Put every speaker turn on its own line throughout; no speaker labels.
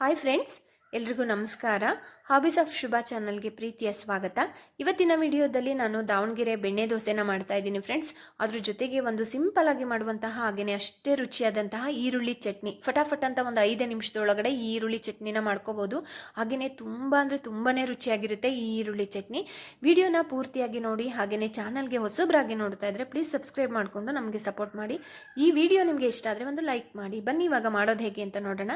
Hi friends, ಎಲ್ರಿಗೂ ನಮಸ್ಕಾರ. Hobbies of Shubha ಚಾನಲ್ಗೆ ಪ್ರೀತಿಯ ಸ್ವಾಗತ. ಇವತ್ತಿನ ವಿಡಿಯೋದಲ್ಲಿ ನಾನು ದಾವಣಗೆರೆ ಬೆಣ್ಣೆ ದೋಸೆನ ಮಾಡ್ತಾ ಇದ್ದೀನಿ ಫ್ರೆಂಡ್ಸ್. ಅದ್ರ ಜೊತೆಗೆ ಒಂದು ಸಿಂಪಲ್ ಆಗಿ ಮಾಡುವಂತಹ ಹಾಗೆಯೇ ಅಷ್ಟೇ ರುಚಿಯಾದಂತಹ ಈರುಳ್ಳಿ ಚಟ್ನಿ, ಫಟಾಫಟ್ ಅಂತ ಒಂದು 5 ನಿಮಿಷದೊಳಗಡೆ ಈ ಈರುಳ್ಳಿ ಚಟ್ನಿನ ಮಾಡ್ಕೋಬಹುದು. ಹಾಗೆಯೇ ತುಂಬಾನೇ ರುಚಿಯಾಗಿರುತ್ತೆ ಈ ಈರುಳ್ಳಿ ಚಟ್ನಿ. ವಿಡಿಯೋನ ಪೂರ್ತಿಯಾಗಿ ನೋಡಿ. ಹಾಗೆಯೇ ಚಾನಲ್ಗೆ ಹೊಸಬ್ರಾಗಿ ನೋಡ್ತಾ ಇದ್ರೆ ಪ್ಲೀಸ್ ಸಬ್ಸ್ಕ್ರೈಬ್ ಮಾಡಿಕೊಂಡು ನಮಗೆ ಸಪೋರ್ಟ್ ಮಾಡಿ. ಈ ವಿಡಿಯೋ ನಿಮಗೆ ಇಷ್ಟ ಆದರೆ ಒಂದು ಲೈಕ್ ಮಾಡಿ. ಬನ್ನಿ ಇವಾಗ ಮಾಡೋದು ಹೇಗೆ ಅಂತ ನೋಡೋಣ.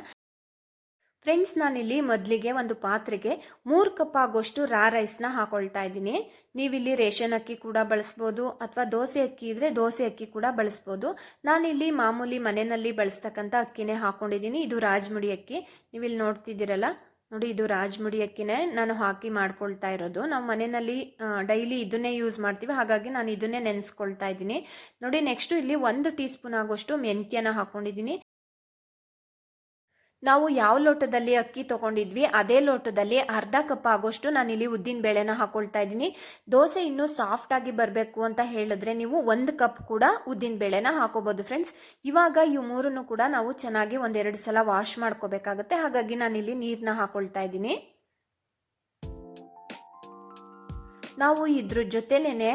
ಫ್ರೆಂಡ್ಸ್, ನಾನಿಲ್ಲಿ ಮೊದಲಿಗೆ ಒಂದು ಪಾತ್ರೆಗೆ 3 ಕಪ್ ಆಗೋಷ್ಟು ರಾ ರೈಸ್ನ ಹಾಕೊಳ್ತಾ ಇದ್ದೀನಿ. ನೀವಿಲ್ಲಿ ರೇಷನ್ ಅಕ್ಕಿ ಕೂಡ ಬಳಸ್ಬೋದು, ಅಥವಾ ದೋಸೆ ಅಕ್ಕಿ ಇದ್ರೆ ದೋಸೆ ಅಕ್ಕಿ ಕೂಡ ಬಳಸ್ಬೋದು. ನಾನಿಲ್ಲಿ ಮಾಮೂಲಿ ಮನೆಯಲ್ಲಿ ಬಳಸ್ತಕ್ಕಂಥ ಅಕ್ಕಿನೇ ಹಾಕೊಂಡಿದ್ದೀನಿ. ಇದು ರಾಜಮುಡಿ ಅಕ್ಕಿ, ನೀವಿಲ್ಲಿ ನೋಡ್ತಿದ್ದೀರಲ್ಲ ನೋಡಿ, ಇದು ರಾಜಮುಡಿ ಅಕ್ಕಿನೇ ನಾನು ಹಾಕಿ ಮಾಡ್ಕೊಳ್ತಾ ಇರೋದು. ನಾವು ಮನೆಯಲ್ಲಿ ಡೈಲಿ ಇದನ್ನೇ ಯೂಸ್ ಮಾಡ್ತೀವಿ, ಹಾಗಾಗಿ ನಾನು ಇದನ್ನೇ ನೆನೆಸ್ಕೊಳ್ತಾ ಇದ್ದೀನಿ. ನೋಡಿ, ನೆಕ್ಸ್ಟ್ ಇಲ್ಲಿ 1 ಟೀ ಸ್ಪೂನ್ ಆಗೋಷ್ಟು ಮೆಂತ್ಯನ ಹಾಕೊಂಡಿದ್ದೀನಿ. ನಾವು ಯಾವ ಲೋಟದಲ್ಲಿ ಅಕ್ಕಿ ತಗೊಂಡಿದ್ವಿ ಅದೇ ಲೋಟದಲ್ಲಿ ಅರ್ಧ ಕಪ್ ಆಗೋಷ್ಟು ನಾನಿಲ್ಲಿ ಉದ್ದಿನ ಬೇಳೆನ ಹಾಕೊಳ್ತಾ ಇದ್ದೀನಿ. ದೋಸೆ ಇನ್ನೂ ಸಾಫ್ಟ್ ಆಗಿ ಬರಬೇಕು ಅಂತ ಹೇಳಿದ್ರೆ ನೀವು 1 ಕಪ್ ಕೂಡ ಉದ್ದಿನ ಬೇಳೆನ ಹಾಕೋಬಹುದು ಫ್ರೆಂಡ್ಸ್. ಇವಾಗ ಈ ಮೂರನ್ನು ಕೂಡ ನಾವು ಚೆನ್ನಾಗಿ 1-2 ಸಲ ವಾಶ್ ಮಾಡ್ಕೋಬೇಕಾಗುತ್ತೆ. ಹಾಗಾಗಿ ನಾನಿಲ್ಲಿ ನೀರನ್ನ ಹಾಕೊಳ್ತಾ ಇದ್ದೀನಿ. ನಾವು ಇದ್ರ ಜೊತೆನೇನೆ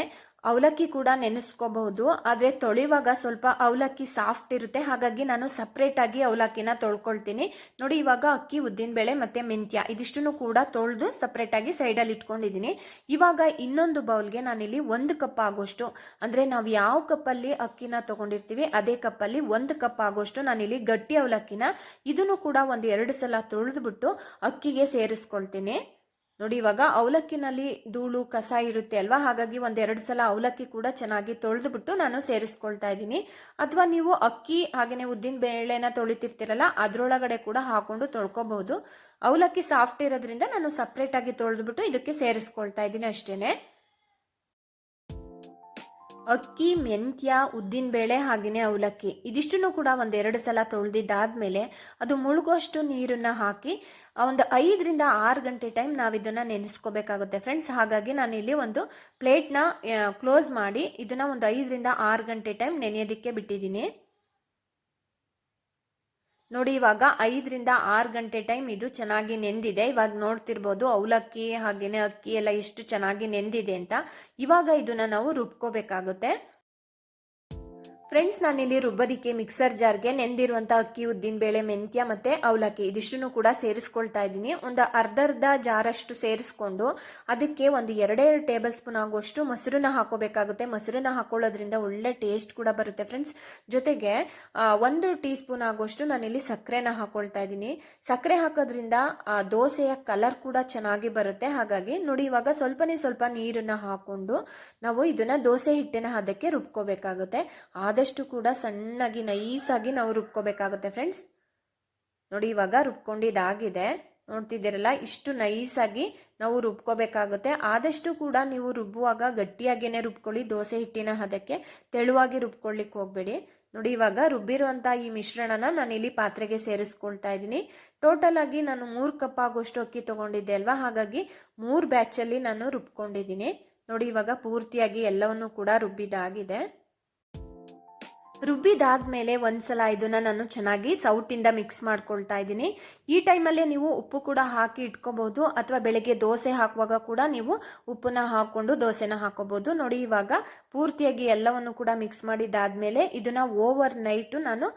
ಅವಲಕ್ಕಿ ಕೂಡ ನೆನೆಸ್ಕೋಬಹುದು, ಆದರೆ ತೊಳೆಯುವಾಗ ಸ್ವಲ್ಪ ಅವಲಕ್ಕಿ ಸಾಫ್ಟ್ ಇರುತ್ತೆ, ಹಾಗಾಗಿ ನಾನು ಸಪ್ರೇಟ್ ಆಗಿ ಅವಲಕ್ಕಿನ ತೊಳ್ಕೊಳ್ತೀನಿ. ನೋಡಿ, ಇವಾಗ ಅಕ್ಕಿ, ಉದ್ದಿನಬೇಳೆ ಮತ್ತೆ ಮೆಂತ್ಯ ಇದಿಷ್ಟನ್ನು ಕೂಡ ತೊಳೆದು ಸಪ್ರೇಟ್ ಆಗಿ ಸೈಡಲ್ಲಿ ಇಟ್ಕೊಂಡಿದ್ದೀನಿ. ಇವಾಗ ಇನ್ನೊಂದು ಬೌಲ್ಗೆ ನಾನಿಲ್ಲಿ 1 ಕಪ್ ಆಗೋಷ್ಟು, ಅಂದ್ರೆ ನಾವು ಯಾವ ಕಪ್ಪಲ್ಲಿ ಅಕ್ಕಿನ ತಗೊಂಡಿರ್ತೀವಿ ಅದೇ ಕಪ್ಪಲ್ಲಿ 1 ಕಪ್ ಆಗೋಷ್ಟು ನಾನಿಲ್ಲಿ ಗಟ್ಟಿ ಅವಲಕ್ಕಿನ ಇದನ್ನು ಕೂಡ 1-2 ಸಲ ತೊಳೆದ್ಬಿಟ್ಟು ಅಕ್ಕಿಗೆ ಸೇರಿಸ್ಕೊಳ್ತೀನಿ. ನೋಡಿ, ಇವಾಗ ಅವಲಕ್ಕಿನಲ್ಲಿ ಧೂಳು ಕಸ ಇರುತ್ತೆ ಅಲ್ವಾ, ಹಾಗಾಗಿ 1-2 ಸಲ ಅವಲಕ್ಕಿ ಕೂಡ ಚೆನ್ನಾಗಿ ತೊಳೆದ್ಬಿಟ್ಟು ನಾನು ಸೇರಿಸ್ಕೊಳ್ತಾ ಇದ್ದೀನಿ. ಅಥವಾ ನೀವು ಅಕ್ಕಿ ಹಾಗೆಯೇ ಉದ್ದಿನ ಬೇಳೆನ ತೊಳಿತಿರ್ತೀರಲ್ಲ ಅದರೊಳಗಡೆ ಕೂಡ ಹಾಕೊಂಡು ತೊಳ್ಕೊಬಹುದು. ಅವಲಕ್ಕಿ ಸಾಫ್ಟ್ ಇರೋದ್ರಿಂದ ನಾನು ಸಪ್ರೇಟ್ ಆಗಿ ತೊಳೆದ್ಬಿಟ್ಟು ಇದಕ್ಕೆ ಸೇರಿಸ್ಕೊಳ್ತಾ ಇದ್ದೀನಿ ಅಷ್ಟೇನೆ. ಅಕ್ಕಿ, ಮೆಂತ್ಯ, ಉದ್ದಿನಬೇಳೆ ಹಾಗೆಯೇ ಅವಲಕ್ಕಿ ಇದಿಷ್ಟನ್ನು ಕೂಡ 1-2 ಸಲ ತೊಳೆದಿದ್ದಾದ್ಮೇಲೆ ಅದು ಮುಳುಗೋಷ್ಟು ನೀರನ್ನ ಹಾಕಿ ಒಂದು 5-6 ಗಂಟೆ ಟೈಮ್ ನಾವಿದನ್ನ ನೆನೆಸ್ಕೋಬೇಕಾಗುತ್ತೆ ಫ್ರೆಂಡ್ಸ್. ಹಾಗಾಗಿ ನಾನಿಲ್ಲಿ ಒಂದು ಪ್ಲೇಟ್ನ ಕ್ಲೋಸ್ ಮಾಡಿ ಇದನ್ನ ಒಂದು 5-6 ಗಂಟೆ ಟೈಮ್ ನೆನೆಯೋದಕ್ಕೆ ಬಿಟ್ಟಿದ್ದೀನಿ. ನೋಡಿ, ಇವಾಗ 5-6 ಗಂಟೆ ಟೈಮ್ ಇದು ಚೆನ್ನಾಗಿ ನೆಂದಿದೆ. ಇವಾಗ ನೋಡ್ತಿರ್ಬೋದು ಅವಲಕ್ಕಿ ಹಾಗೇನೆ ಅಕ್ಕಿ ಎಲ್ಲ ಎಷ್ಟು ಚೆನ್ನಾಗಿ ನೆಂದಿದೆ ಅಂತ. ಇವಾಗ ಇದನ್ನ ನಾವು ರುಬ್ಕೋಬೇಕಾಗುತ್ತೆ ಫ್ರೆಂಡ್ಸ್. ನಾನಿಲ್ಲಿ ರುಬ್ಬೋದಿಕ್ಕೆ ಮಿಕ್ಸರ್ ಜಾರ್ಗೆ ನೆಂದಿರುವಂಥ ಅಕ್ಕಿ, ಉದ್ದಿನಬೇಳೆ, ಮೆಂತ್ಯ ಮತ್ತೆ ಅವಲಕ್ಕಿ ಇದಿಷ್ಟನ್ನು ಕೂಡ ಸೇರಿಸ್ಕೊಳ್ತಾ ಇದ್ದೀನಿ. ಒಂದು ಅರ್ಧ ಜಾರಷ್ಟು ಸೇರಿಸ್ಕೊಂಡು ಅದಕ್ಕೆ ಒಂದು 2 ಟೇಬಲ್ ಸ್ಪೂನ್ ಆಗುವಷ್ಟು ಮೊಸರನ್ನ ಹಾಕೋಬೇಕಾಗುತ್ತೆ. ಮೊಸರನ್ನ ಹಾಕೊಳ್ಳೋದ್ರಿಂದ ಒಳ್ಳೆ ಟೇಸ್ಟ್ ಕೂಡ ಬರುತ್ತೆ ಫ್ರೆಂಡ್ಸ್. ಜೊತೆಗೆ 1 ಟೀ ಸ್ಪೂನ್ ಆಗುವಷ್ಟು ನಾನಿಲ್ಲಿ ಸಕ್ಕರೆನ ಹಾಕೊಳ್ತಾ ಇದ್ದೀನಿ. ಸಕ್ಕರೆ ಹಾಕೋದ್ರಿಂದ ದೋಸೆಯ ಕಲರ್ ಕೂಡ ಚೆನ್ನಾಗಿ ಬರುತ್ತೆ. ಹಾಗಾಗಿ ನೋಡಿ, ಇವಾಗ ಸ್ವಲ್ಪ ನೀರನ್ನ ಹಾಕೊಂಡು ನಾವು ಇದನ್ನ ದೋಸೆ ಹಿಟ್ಟಿನ ಹದಕ್ಕೆ ರುಬ್ಕೋಬೇಕಾಗುತ್ತೆ. ಆದಷ್ಟು ಕೂಡ ಸಣ್ಣಗೆ ನೈಸಾಗಿ ನಾವು ರುಬ್ಕೋಬೇಕಾಗುತ್ತೆ ಫ್ರೆಂಡ್ಸ್. ನೋಡಿ, ಇವಾಗ ರುಬ್ಕೊಂಡಿದ್ದಾಗಿದೆ, ನೋಡ್ತಿದ್ದೀರಲ್ಲ, ಇಷ್ಟು ನೈಸಾಗಿ ನಾವು ರುಬ್ಕೋಬೇಕಾಗುತ್ತೆ. ಆದಷ್ಟು ಕೂಡ ನೀವು ರುಬ್ಬುವಾಗ ಗಟ್ಟಿಯಾಗೇನೆ ರುಬ್ಕೊಳ್ಳಿ, ದೋಸೆ ಹಿಟ್ಟಿನ ಹದಕ್ಕೆ ತೆಳುವಾಗಿ ರುಬ್ಕೊಳ್ಳಿಕ್ಕೆ ಹೋಗ್ಬೇಡಿ. ನೋಡಿ, ಇವಾಗ ರುಬ್ಬಿರುವಂಥ ಈ ಮಿಶ್ರಣನ ನಾನಿಲ್ಲಿ ಪಾತ್ರೆಗೆ ಸೇರಿಸ್ಕೊಳ್ತಾ ಇದ್ದೀನಿ. ಟೋಟಲ್ ಆಗಿ ನಾನು 3 ಕಪ್ ಆಗೋಷ್ಟು ಅಕ್ಕಿ ತಗೊಂಡಿದ್ದೆ ಅಲ್ವಾ, ಹಾಗಾಗಿ 3 ಬ್ಯಾಚಲ್ಲಿ ನಾನು ರುಬ್ಕೊಂಡಿದ್ದೀನಿ. ನೋಡಿ, ಇವಾಗ ಪೂರ್ತಿಯಾಗಿ ಎಲ್ಲವನ್ನು ಕೂಡ ರುಬ್ಬಿದಾಗಿದೆ. ರುಬ್ಬಿದಾದ್ಮೇಲೆ ಒಂದ್ಸಲ ಇದನ್ನ ನಾನು ಚೆನ್ನಾಗಿ ಸೌಟಿಂದ ಮಿಕ್ಸ್ ಮಾಡ್ಕೊಳ್ತಾ ಇದ್ದೀನಿ. ಈ ಟೈಮಲ್ಲೇ ನೀವು ಉಪ್ಪು ಕೂಡ ಹಾಕಿ ಇಟ್ಕೋಬಹುದು, ಅಥವಾ ಬೆಳಗ್ಗೆ ದೋಸೆ ಹಾಕುವಾಗ ಕೂಡ ನೀವು ಉಪ್ಪನ್ನ ಹಾಕೊಂಡು ದೋಸೆನ ಹಾಕೋಬಹುದು. ನೋಡಿ, ಇವಾಗ ಪೂರ್ತಿಯಾಗಿ ಎಲ್ಲವನ್ನು ಕೂಡ ಮಿಕ್ಸ್ ಮಾಡಿದಾದ್ಮೇಲೆ ಇದನ್ನ ಓವರ್ ನೈಟ್ ನಾನು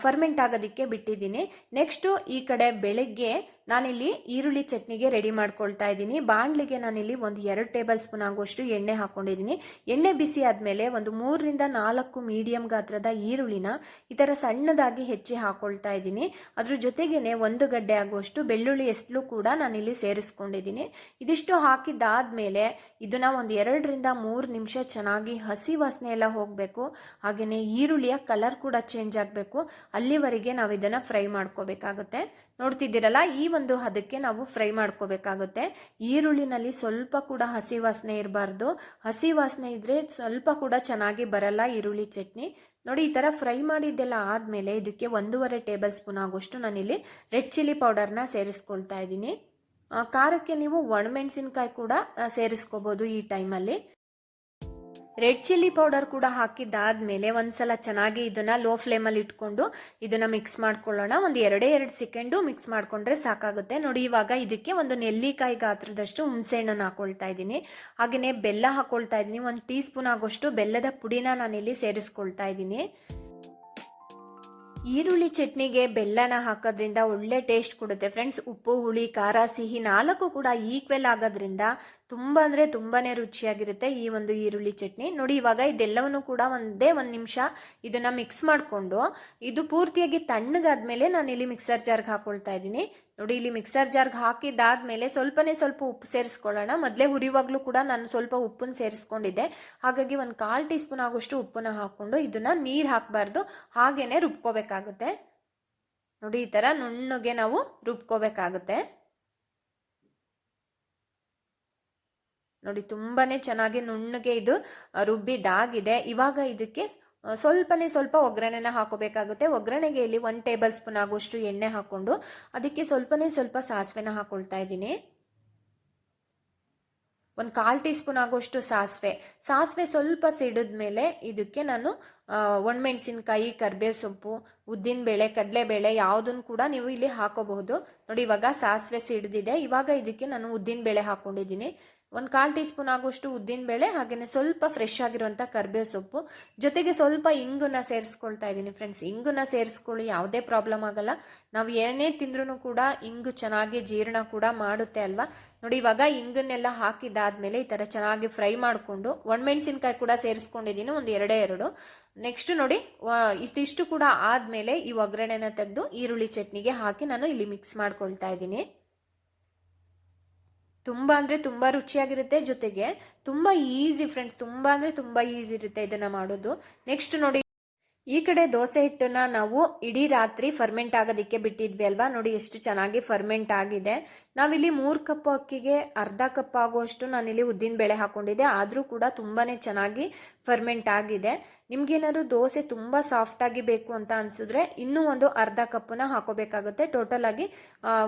ಫರ್ಮೆಂಟ್ ಆಗೋದಕ್ಕೆ ಬಿಟ್ಟಿದ್ದೀನಿ. ನೆಕ್ಸ್ಟ್ ಈ ಕಡೆ ಬೆಳಗ್ಗೆ ನಾನಿಲ್ಲಿ ಈರುಳ್ಳಿ ಚಟ್ನಿಗೆ ರೆಡಿ ಮಾಡ್ಕೊಳ್ತಾ ಇದ್ದೀನಿ. ಬಾಣಲಿಗೆ ನಾನಿಲ್ಲಿ ಒಂದು 2 ಟೇಬಲ್ ಸ್ಪೂನ್ ಆಗುವಷ್ಟು ಎಣ್ಣೆ ಹಾಕೊಂಡಿದ್ದೀನಿ. ಎಣ್ಣೆ ಬಿಸಿ ಆದಮೇಲೆ ಒಂದು 3-4 ಮೀಡಿಯಂ ಗಾತ್ರದ ಈರುಳ್ಳಿನ ಈ ಥರ ಸಣ್ಣದಾಗಿ ಹೆಚ್ಚಿ ಹಾಕೊಳ್ತಾ ಇದ್ದೀನಿ. ಅದ್ರ ಜೊತೆಗೇನೆ 1 ಗಡ್ಡೆ ಆಗುವಷ್ಟು ಬೆಳ್ಳುಳ್ಳಿ ಎಸ್ಲು ಕೂಡ ನಾನಿಲ್ಲಿ ಸೇರಿಸ್ಕೊಂಡಿದ್ದೀನಿ. ಇದಿಷ್ಟು ಹಾಕಿದ್ದಾದ್ಮೇಲೆ ಇದನ್ನ ಒಂದು 2-3 ನಿಮಿಷ ಚೆನ್ನಾಗಿ ಹಸಿ ವಾಸನೆ ಎಲ್ಲ ಹೋಗಬೇಕು. ಹಾಗೆಯೇ ಈರುಳ್ಳಿಯ ಕಲರ್ ಕೂಡ ಚೇಂಜ್ ಆಗಬೇಕು, ಅಲ್ಲಿವರೆಗೆ ನಾವು ಇದನ್ನ ಫ್ರೈ ಮಾಡ್ಕೋಬೇಕಾಗುತ್ತೆ. ನೋಡ್ತಿದ್ದೀರಲ್ಲ, ಈ ಒಂದು ಹದಕ್ಕೆ ನಾವು ಫ್ರೈ ಮಾಡ್ಕೋಬೇಕಾಗುತ್ತೆ. ಈರುಳ್ಳಿನಲ್ಲಿ ಸ್ವಲ್ಪ ಕೂಡ ಹಸಿ ವಾಸನೆ ಇರಬಾರ್ದು. ಹಸಿ ವಾಸನೆ ಇದ್ರೆ ಸ್ವಲ್ಪ ಕೂಡ ಚೆನ್ನಾಗಿ ಬರಲ್ಲ ಈರುಳ್ಳಿ ಚಟ್ನಿ. ನೋಡಿ, ಈ ಥರ ಫ್ರೈ ಮಾಡಿದ್ದೆಲ್ಲ ಆದಮೇಲೆ ಇದಕ್ಕೆ 1.5 ಟೇಬಲ್ ಸ್ಪೂನ್ ಆಗುವಷ್ಟು ನಾನಿಲ್ಲಿ ರೆಡ್ ಚಿಲ್ಲಿ ಪೌಡರ್ನ ಸೇರಿಸ್ಕೊಳ್ತಾ ಇದ್ದೀನಿ. ಖಾರಕ್ಕೆ ನೀವು ಒಣಮೆಣಸಿನ್ಕಾಯಿ ಕೂಡ ಸೇರಿಸ್ಕೋಬೋದು ಈ ಟೈಮಲ್ಲಿ. ರೆಡ್ ಚಿಲ್ಲಿ ಪೌಡರ್ ಕೂಡ ಹಾಕಿದ್ದಾದ್ಮೇಲೆ ಒಂದ್ಸಲ ಚೆನ್ನಾಗಿ ಇದನ್ನ ಲೋ ಫ್ಲೇಮಲ್ಲಿ ಇಟ್ಕೊಂಡು ಇದನ್ನ ಮಿಕ್ಸ್ ಮಾಡ್ಕೊಳ್ಳೋಣ. ಒಂದು 2 ಸೆಕೆಂಡು ಮಿಕ್ಸ್ ಮಾಡ್ಕೊಂಡ್ರೆ ಸಾಕಾಗುತ್ತೆ. ನೋಡಿ, ಇವಾಗ ಇದಕ್ಕೆ ಒಂದು ನೆಲ್ಲಿಕಾಯಿ ಗಾತ್ರದಷ್ಟು ಹುಣಸೆಹಣ್ಣನ್ನು ಹಾಕೊಳ್ತಾ ಇದ್ದೀನಿ. ಹಾಗೆಯೇ ಬೆಲ್ಲ ಹಾಕೊಳ್ತಾ ಇದ್ದೀನಿ. 1 ಟೀ ಸ್ಪೂನ್ ಆಗೋಷ್ಟು ಬೆಲ್ಲದ ಪುಡಿನ ನಾನಿಲ್ಲಿ ಸೇರಿಸ್ಕೊಳ್ತಾ ಇದ್ದೀನಿ. ಈರುಳ್ಳಿ ಚಟ್ನಿಗೆ ಬೆಲ್ಲನ ಹಾಕೋದ್ರಿಂದ ಒಳ್ಳೆ ಟೇಸ್ಟ್ ಕೊಡುತ್ತೆ ಫ್ರೆಂಡ್ಸ್. ಉಪ್ಪು, ಹುಳಿ, ಖಾರ, ಸಿಹಿ 4 ಕೂಡ ಈಕ್ವೆಲ್ ಆಗೋದ್ರಿಂದ ತುಂಬಾ ಅಂದರೆ ತುಂಬಾನೇ ರುಚಿಯಾಗಿರುತ್ತೆ ಈ ಒಂದು ಈರುಳ್ಳಿ ಚಟ್ನಿ. ನೋಡಿ, ಇವಾಗ ಇದೆಲ್ಲವನ್ನು ಕೂಡ ಒಂದೇ 1 ನಿಮಿಷ ಇದನ್ನ ಮಿಕ್ಸ್ ಮಾಡಿಕೊಂಡು ಇದು ಪೂರ್ತಿಯಾಗಿ ತಣ್ಣಗಾದ್ಮೇಲೆ ನಾನು ಇಲ್ಲಿ ಮಿಕ್ಸರ್ ಜಾರ್ಗೆ ಹಾಕೊಳ್ತಾ ಇದ್ದೀನಿ. ನೋಡಿ, ಇಲ್ಲಿ ಮಿಕ್ಸರ್ ಜಾರ್ಗೆ ಹಾಕಿದಾದ್ಮೇಲೆ ಸ್ವಲ್ಪ ಉಪ್ಪು ಸೇರಿಸ್ಕೊಳ್ಳೋಣ. ಮೊದಲೇ ಹುರಿವಾಗ್ಲೂ ಕೂಡ ನಾನು ಸ್ವಲ್ಪ ಉಪ್ಪನ್ನು ಸೇರಿಸ್ಕೊಂಡಿದ್ದೆ. ಹಾಗಾಗಿ 1/4 ಟೀ ಸ್ಪೂನ್ ಆಗೋಷ್ಟು ಉಪ್ಪನ್ನ ಹಾಕೊಂಡು ಇದನ್ನ ನೀರು ಹಾಕಬಾರ್ದು, ಹಾಗೇನೆ ರುಬ್ಕೋಬೇಕಾಗುತ್ತೆ. ನೋಡಿ, ಈ ತರ ನುಣ್ಣಗೆ ನಾವು ರುಬ್ಕೋಬೇಕಾಗುತ್ತೆ. ನೋಡಿ, ತುಂಬಾನೇ ಚೆನ್ನಾಗಿ ನುಣ್ಣಗೆ ಇದು ರುಬ್ಬಿದಾಗಿದೆ. ಇವಾಗ ಇದಕ್ಕೆ ಸ್ವಲ್ಪ ಒಗ್ಗರಣೆನ ಹಾಕೋಬೇಕಾಗುತ್ತೆ. ಒಗ್ಗರಣೆಗೆ ಇಲ್ಲಿ 1 ಟೇಬಲ್ ಸ್ಪೂನ್ ಆಗುವಷ್ಟು ಎಣ್ಣೆ ಹಾಕೊಂಡು ಅದಕ್ಕೆ ಸ್ವಲ್ಪ ಸಾಸಿವೆನ ಹಾಕೊಳ್ತಾ ಇದ್ದೀನಿ. 1/4 ಟೀ ಸ್ಪೂನ್ ಆಗುವಷ್ಟು ಸಾಸಿವೆ ಸ್ವಲ್ಪ ಸಿಡಿದ್ಮೇಲೆ ಇದಕ್ಕೆ ನಾನು ಒಣಮೆಣಸಿನಕಾಯಿ, ಕರಿಬೇವು ಸೊಪ್ಪು, ಉದ್ದಿನಬೇಳೆ, ಕಡಲೆಬೇಳೆ ಯಾವುದನ್ನು ಕೂಡ ನೀವು ಇಲ್ಲಿ ಹಾಕೋಬಹುದು. ನೋಡಿ, ಇವಾಗ ಸಾಸಿವೆ ಸಿಡಿದಿದೆ. ಇವಾಗ ಇದಕ್ಕೆ ನಾನು ಉದ್ದಿನಬೇಳೆ ಹಾಕೊಂಡಿದ್ದೀನಿ. 1/4 ಟೀ ಸ್ಪೂನ್ ಆಗುವಷ್ಟು ಉದ್ದಿನಬೇಳೆ, ಹಾಗೆಯೇ ಸ್ವಲ್ಪ ಫ್ರೆಶ್ ಆಗಿರುವಂಥ ಕರಿಬೇವು ಸೊಪ್ಪು, ಜೊತೆಗೆ ಸ್ವಲ್ಪ ಇಂಗನ್ನ ಸೇರಿಸ್ಕೊಳ್ತಾ ಇದ್ದೀನಿ ಫ್ರೆಂಡ್ಸ್. ಇಂಗನ್ನ ಸೇರಿಸ್ಕೊಳ್ಳಿ, ಯಾವುದೇ ಪ್ರಾಬ್ಲಮ್ ಆಗಲ್ಲ. ನಾವು ಏನೇ ತಿಂದ್ರೂ ಕೂಡ ಇಂಗು ಚೆನ್ನಾಗಿ ಜೀರ್ಣ ಕೂಡ ಮಾಡುತ್ತೆ ಅಲ್ವಾ. ನೋಡಿ, ಇವಾಗ ಇಂಗನ್ನೆಲ್ಲ ಹಾಕಿದಾದ್ಮೇಲೆ ಈ ಥರ ಚೆನ್ನಾಗಿ ಫ್ರೈ ಮಾಡಿಕೊಂಡು ಒಣಮೆಣಸಿನ್ಕಾಯಿ ಕೂಡ ಸೇರಿಸ್ಕೊಂಡಿದ್ದೀನಿ, ಒಂದು 2. ನೆಕ್ಸ್ಟ್ ನೋಡಿ, ಇಷ್ಟು ಕೂಡ ಆದಮೇಲೆ ಈ ಒಗ್ಗರಣೆನ ತೆಗೆದು ಈರುಳ್ಳಿ ಚಟ್ನಿಗೆ ಹಾಕಿ ನಾನು ಇಲ್ಲಿ ಮಿಕ್ಸ್ ಮಾಡ್ಕೊಳ್ತಾ ಇದ್ದೀನಿ. ತುಂಬಾ ಅಂದರೆ ತುಂಬ ರುಚಿಯಾಗಿರುತ್ತೆ, ಜೊತೆಗೆ ತುಂಬ ಈಸಿ ಫ್ರೆಂಡ್ಸ್. ತುಂಬ ಅಂದರೆ ತುಂಬ ಈಸಿ ಇರುತ್ತೆ ಇದನ್ನು ಮಾಡೋದು. ನೆಕ್ಸ್ಟ್ ನೋಡಿ, ಈ ಕಡೆ ದೋಸೆ ಹಿಟ್ಟನ್ನ ನಾವು ಇಡೀ ರಾತ್ರಿ ಫರ್ಮೆಂಟ್ ಆಗೋದಕ್ಕೆ ಬಿಟ್ಟಿದ್ವಿ ಅಲ್ವಾ. ನೋಡಿ, ಎಷ್ಟು ಚೆನ್ನಾಗಿ ಫರ್ಮೆಂಟ್ ಆಗಿದೆ. ನಾವಿಲ್ಲಿ 3 ಕಪ್ ಅಕ್ಕಿಗೆ ಅರ್ಧ ಕಪ್ ಆಗುವಷ್ಟು ನಾನಿಲ್ಲಿ ಉದ್ದಿನಬೇಳೆ ಹಾಕೊಂಡಿದ್ದೆ, ಆದರೂ ಕೂಡ ತುಂಬಾ ಚೆನ್ನಾಗಿ ಫರ್ಮೆಂಟ್ ಆಗಿದೆ. ನಿಮ್ಗೇನಾದ್ರು ದೋಸೆ ತುಂಬ ಸಾಫ್ಟಾಗಿ ಬೇಕು ಅಂತ ಅನಿಸಿದ್ರೆ ಇನ್ನೂ ಒಂದು ಅರ್ಧ ಕಪ್ಪನ್ನ ಹಾಕೋಬೇಕಾಗುತ್ತೆ. ಟೋಟಲ್ ಆಗಿ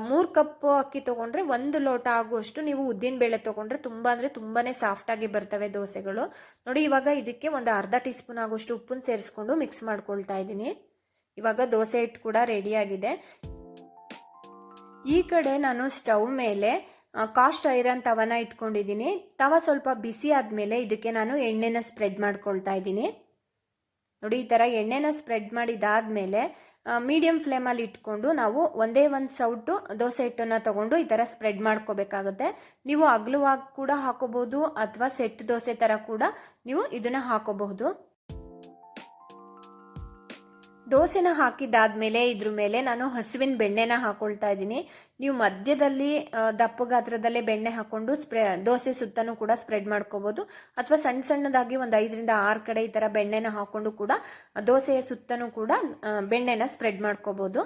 3 ಕಪ್ ಅಕ್ಕಿ ತೊಗೊಂಡ್ರೆ 1 ಲೋಟ ಆಗುವಷ್ಟು ನೀವು ಉದ್ದಿನಬೇಳೆ ತೊಗೊಂಡ್ರೆ ತುಂಬ ಅಂದರೆ ತುಂಬಾ ಸಾಫ್ಟಾಗಿ ಬರ್ತವೆ ದೋಸೆಗಳು. ನೋಡಿ, ಇವಾಗ ಇದಕ್ಕೆ ಒಂದು ಅರ್ಧ ಟೀ ಸ್ಪೂನ್ ಆಗುವಷ್ಟು ಉಪ್ಪನ್ನು ಸೇರಿಸ್ಕೊಂಡು ಮಿಕ್ಸ್ ಮಾಡ್ಕೊಳ್ತಾ ಇದ್ದೀನಿ. ಇವಾಗ ದೋಸೆ ಹಿಟ್ಟು ಕೂಡ ರೆಡಿಯಾಗಿದೆ. ಈ ಕಡೆ ನಾನು ಸ್ಟವ್ ಮೇಲೆ ಕಾಸ್ಟ್ ಐರನ್ ತವನ ಇಟ್ಕೊಂಡಿದ್ದೀನಿ. ತವ ಸ್ವಲ್ಪ ಬಿಸಿ ಆದಮೇಲೆ ಇದಕ್ಕೆ ನಾನು ಎಣ್ಣೆನ ಸ್ಪ್ರೆಡ್ ಮಾಡ್ಕೊಳ್ತಾ ಇದ್ದೀನಿ. ನೋಡಿ, ಈ ಥರ ಎಣ್ಣೆನ ಸ್ಪ್ರೆಡ್ ಮಾಡಿದಾದ್ಮೇಲೆ ಮೀಡಿಯಂ ಫ್ಲೇಮಲ್ಲಿ ಇಟ್ಕೊಂಡು ನಾವು ಒಂದೇ ಒಂದು ಸೌಟು ದೋಸೆ ಹಿಟ್ಟನ್ನು ತಗೊಂಡು ಈ ಥರ ಸ್ಪ್ರೆಡ್ ಮಾಡ್ಕೋಬೇಕಾಗುತ್ತೆ. ನೀವು ಅಗಲವಾಗಿ ಕೂಡ ಹಾಕೋಬಹುದು, ಅಥವಾ ಸೆಟ್ ದೋಸೆ ಥರ ಕೂಡ ನೀವು ಇದನ್ನು ಹಾಕೋಬಹುದು. ದೋಸೆನ ಹಾಕಿದಾದ್ಮೇಲೆ ಇದ್ರ ಮೇಲೆ ನಾನು ಹಸುವಿನ ಬೆಣ್ಣೆನ ಹಾಕೊಳ್ತಾ ಇದ್ದೀನಿ. ನೀವು ಮಧ್ಯದಲ್ಲಿ ದಪ್ಪ ಗಾತ್ರದಲ್ಲೇ ಬೆಣ್ಣೆ ಹಾಕೊಂಡು ದೋಸೆ ಸುತ್ತನೂ ಕೂಡ ಸ್ಪ್ರೆಡ್ ಮಾಡ್ಕೋಬಹುದು, ಅಥವಾ ಸಣ್ಣದಾಗಿ ಒಂದು 5ರಿಂದ 6 ಕಡೆ ಈ ಥರ ಬೆಣ್ಣೆನ ಹಾಕೊಂಡು ಕೂಡ ದೋಸೆಯ ಸುತ್ತನೂ ಕೂಡ ಬೆಣ್ಣೆನ ಸ್ಪ್ರೆಡ್ ಮಾಡ್ಕೋಬಹುದು.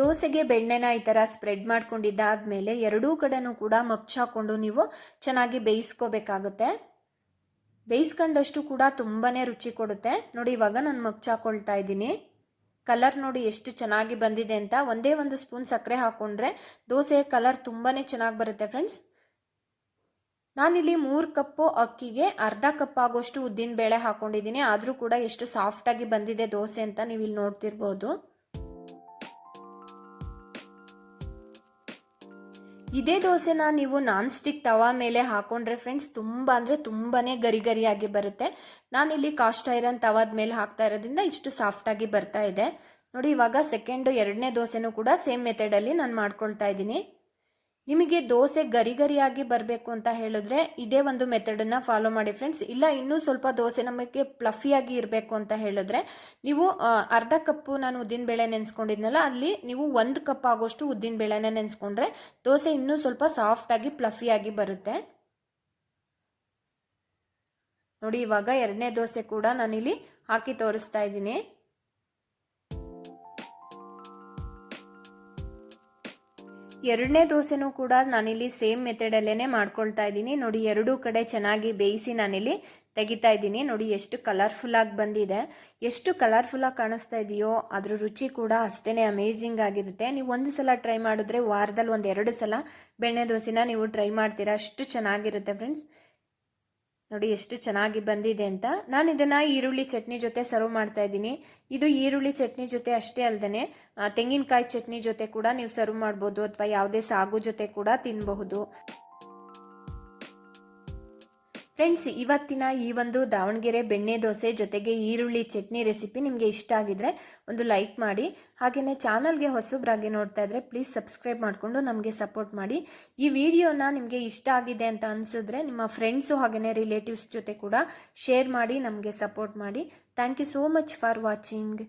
ದೋಸೆಗೆ ಬೆಣ್ಣೆನ ಈ ಥರ ಸ್ಪ್ರೆಡ್ ಮಾಡ್ಕೊಂಡಿದ್ದಾದ್ಮೇಲೆ 2 ಕಡೆನೂ ಕೂಡ ಮಗ್ಚಾಕೊಂಡು ನೀವು ಚೆನ್ನಾಗಿ ಬೇಯಿಸ್ಕೋಬೇಕಾಗುತ್ತೆ. ಬೇಯಿಸ್ಕೊಂಡಷ್ಟು ಕೂಡ ತುಂಬಾನೇ ರುಚಿ ಕೊಡುತ್ತೆ. ನೋಡಿ, ಇವಾಗ ನಾನು ಮಗ್ಚಾಕೊಳ್ತಾ ಇದ್ದೀನಿ. ಕಲರ್ ನೋಡಿ ಎಷ್ಟು ಚೆನ್ನಾಗಿ ಬಂದಿದೆ ಅಂತ. ಒಂದೇ 1 ಸ್ಪೂನ್ ಸಕ್ಕರೆ ಹಾಕೊಂಡ್ರೆ ದೋಸೆ ಕಲರ್ ತುಂಬಾನೇ ಚೆನ್ನಾಗಿ ಬರುತ್ತೆ ಫ್ರೆಂಡ್ಸ್. ನಾನಿಲ್ಲಿ 3 ಕಪ್ಪು ಅಕ್ಕಿಗೆ ಅರ್ಧ ಕಪ್ ಆಗೋಷ್ಟು ಉದ್ದಿನಬೇಳೆ ಹಾಕೊಂಡಿದ್ದೀನಿ, ಆದರೂ ಕೂಡ ಎಷ್ಟು ಸಾಫ್ಟಾಗಿ ಬಂದಿದೆ ದೋಸೆ ಅಂತ ನೀವು ಇಲ್ಲಿ ನೋಡ್ತಿರ್ಬೋದು. ಇದೇ ದೋಸೆನ ನೀವು ನಾನ್ ಸ್ಟಿಕ್ ತವಾ ಮೇಲೆ ಹಾಕೊಂಡ್ರೆ ಫ್ರೆಂಡ್ಸ್ ತುಂಬ ಅಂದರೆ ತುಂಬಾನೇ ಗರಿಯಾಗಿ ಬರುತ್ತೆ. ನಾನಿಲ್ಲಿ ಕಾಸ್ಟ್ ಐರನ್ ತವಾದ ಮೇಲೆ ಹಾಕ್ತಾ ಇರೋದ್ರಿಂದ ಇಷ್ಟು ಸಾಫ್ಟಾಗಿ ಬರ್ತಾ ಇದೆ. ನೋಡಿ, ಇವಾಗ ಸೆಕೆಂಡ್ 2ನೇ ದೋಸೆನೂ ಕೂಡ ಸೇಮ್ ಮೆಥಡಲ್ಲಿ ನಾನು ಮಾಡ್ಕೊಳ್ತಾ ಇದ್ದೀನಿ. ನಿಮಗೆ ದೋಸೆ ಗರಿಯಾಗಿ ಬರಬೇಕು ಅಂತ ಹೇಳಿದ್ರೆ ಇದೇ ಒಂದು ಮೆಥಡನ್ನು ಫಾಲೋ ಮಾಡಿ ಫ್ರೆಂಡ್ಸ್. ಇಲ್ಲ ಇನ್ನೂ ಸ್ವಲ್ಪ ದೋಸೆ ನಮಗೆ ಪ್ಲಫಿಯಾಗಿ ಇರಬೇಕು ಅಂತ ಹೇಳಿದ್ರೆ ನೀವು ಅರ್ಧ ಕಪ್ಪು ನಾನು ಉದ್ದಿನಬೇಳೆ ನೆನೆಸ್ಕೊಂಡಿದ್ನಲ್ಲ, ಅಲ್ಲಿ ನೀವು 1 ಕಪ್ ಆಗೋಷ್ಟು ಉದ್ದಿನಬೇಳೆನ ನೆನೆಸ್ಕೊಂಡ್ರೆ ದೋಸೆ ಇನ್ನೂ ಸ್ವಲ್ಪ ಸಾಫ್ಟಾಗಿ ಪ್ಲಫಿಯಾಗಿ ಬರುತ್ತೆ. ನೋಡಿ, ಇವಾಗ 2ನೇ ದೋಸೆ ಕೂಡ ನಾನಿಲ್ಲಿ ಹಾಕಿ ತೋರಿಸ್ತಾ ಇದ್ದೀನಿ. ಎರಡನೇ ದೋಸೆನೂ ಕೂಡ ನಾನಿಲ್ಲಿ ಸೇಮ್ ಮೆಥಡಲ್ಲೇ ಮಾಡ್ಕೊಳ್ತಾ ಇದ್ದೀನಿ. ನೋಡಿ, 2 ಕಡೆ ಚೆನ್ನಾಗಿ ಬೇಯಿಸಿ ನಾನಿಲ್ಲಿ ತೆಗಿತಾ ಇದ್ದೀನಿ. ನೋಡಿ, ಎಷ್ಟು ಕಲರ್ಫುಲ್ ಆಗಿ ಬಂದಿದೆ. ಎಷ್ಟು ಕಲರ್ಫುಲ್ ಆಗಿ ಕಾಣಿಸ್ತಾ ಇದೆಯೋ ಅದ್ರ ರುಚಿ ಕೂಡ ಅಷ್ಟೇ ಅಮೇಜಿಂಗ್ ಆಗಿರುತ್ತೆ. ನೀವು 1 ಸಲ ಟ್ರೈ ಮಾಡಿದ್ರೆ ವಾರದಲ್ಲಿ 1-2 ಸಲ ಬೆಣ್ಣೆ ದೋಸೆನ ನೀವು ಟ್ರೈ ಮಾಡ್ತೀರಾ, ಅಷ್ಟು ಚೆನ್ನಾಗಿರುತ್ತೆ ಫ್ರೆಂಡ್ಸ್. ನೋಡಿ ಎಷ್ಟು ಚೆನ್ನಾಗಿ ಬಂದಿದೆ ಅಂತ. ನಾನು ಇದನ್ನು ಈರುಳ್ಳಿ ಚಟ್ನಿ ಜೊತೆ ಸರ್ವ್ ಮಾಡ್ತಾ ಇದ್ದೀನಿ. ಇದು ಈರುಳ್ಳಿ ಚಟ್ನಿ ಜೊತೆ ಅಷ್ಟೇ ಅಲ್ಲದೆ ತೆಂಗಿನಕಾಯಿ ಚಟ್ನಿ ಜೊತೆ ಕೂಡ ನೀವು ಸರ್ವ್ ಮಾಡ್ಬೋದು, ಅಥವಾ ಯಾವುದೇ ಸಾಗು ಜೊತೆ ಕೂಡ ತಿನ್ನಬಹುದು. ಫ್ರೆಂಡ್ಸ್, ಇವತ್ತಿನ ಈ ಒಂದು ದಾವಣಗೆರೆ ಬೆಣ್ಣೆ ದೋಸೆ ಜೊತೆಗೆ ಈರುಳ್ಳಿ ಚಟ್ನಿ ರೆಸಿಪಿ ನಿಮಗೆ ಇಷ್ಟ ಆಗಿದ್ರೆ ಒಂದು ಲೈಕ್ ಮಾಡಿ. ಹಾಗೆಯೇ ಚಾನಲ್ಗೆ ಹೊಸಬ್ರಾಗಿ ನೋಡ್ತಾ ಇದ್ರೆ ಪ್ಲೀಸ್ ಸಬ್ಸ್ಕ್ರೈಬ್ ಮಾಡಿಕೊಂಡು ನಮಗೆ ಸಪೋರ್ಟ್ ಮಾಡಿ. ಈ ವಿಡಿಯೋನ ನಿಮಗೆ ಇಷ್ಟ ಆಗಿದೆ ಅಂತ ಅನಿಸಿದ್ರೆ ನಿಮ್ಮ ಫ್ರೆಂಡ್ಸು ಹಾಗೆಯೇ ರಿಲೇಟಿವ್ಸ್ ಜೊತೆ ಕೂಡ ಶೇರ್ ಮಾಡಿ ನಮಗೆ ಸಪೋರ್ಟ್ ಮಾಡಿ. Thank you so much for watching.